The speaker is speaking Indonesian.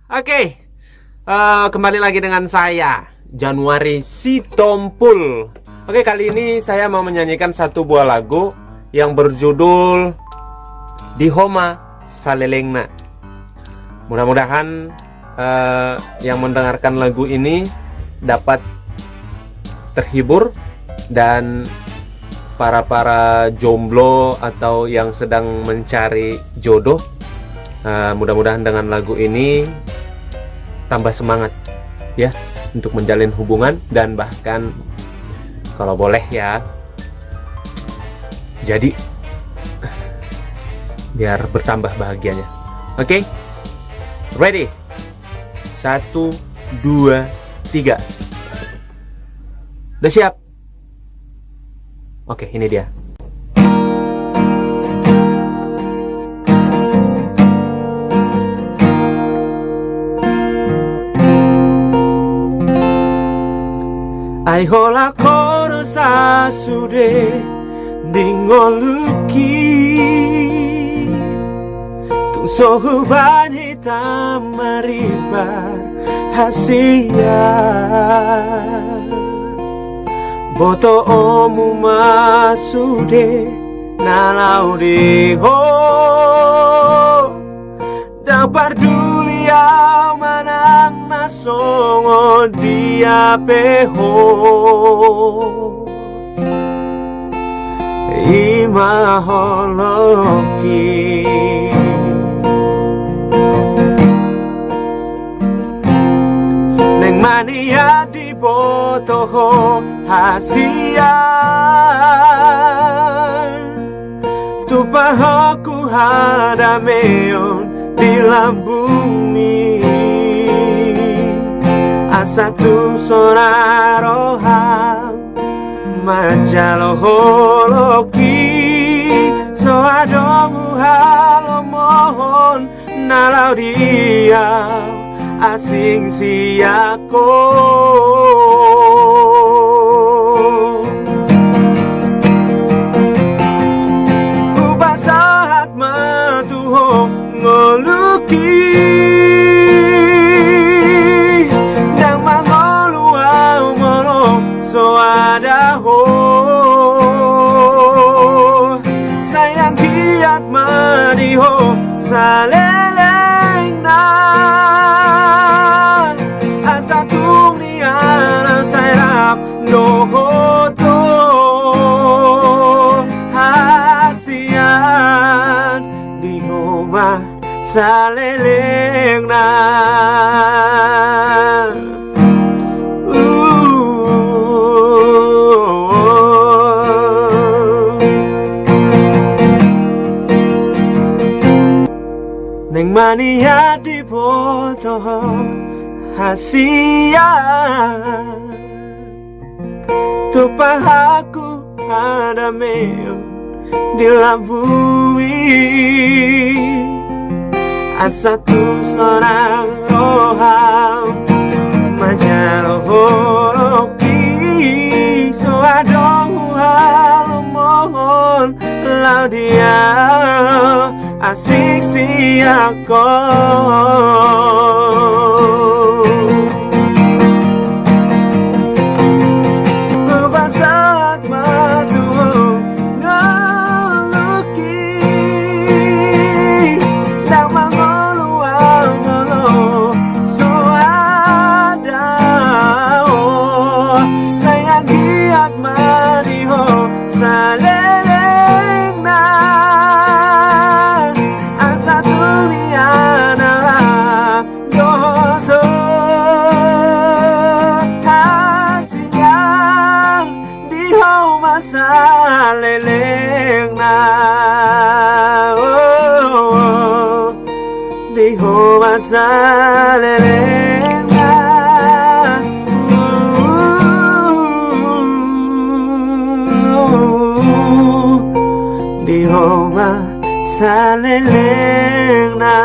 Oke, kembali lagi dengan saya Januari Sitompul. Oke, kali ini saya mau menyanyikan satu buah lagu yang berjudul Dihoma Salelengna. Mudah-mudahan yang mendengarkan lagu ini dapat terhibur, dan para jomblo atau yang sedang mencari jodoh, mudah-mudahan dengan lagu ini tambah semangat ya untuk menjalin hubungan, dan bahkan kalau boleh ya jadi biar bertambah bahagianya. Oke, ready? 1, 2, 3. Udah siap? Oke, ini dia. Ai hola kono sasude dingoluki tung sohuban hitam maribar hasia boto omu masude nalau deho dapat dulia manang nasongo dia peho ima holoki neng mania di botoho hasian tupahoku hadameon di lambumi asa tu sonaroham majaloholoki soadongu halomohon nalau dia asing siako kubasahat matuho ngoluki nang mangoluau molong soadaho sayang kiat madiho saleleng na asa tung niana sairap nohoto hasian di rumah saleleng na neng mania di boto hasia tupahaku ada meo di lambui asa tu sorang roham majaloholoki soadong halomohon lau dia asik siako berbasat matuho ngoluki nang mangoluau ngolo soadao sayang giat madiho saleleng na asa dunia nala doto hasian diho masaleleng na diho masaleleng na diho masaleleng na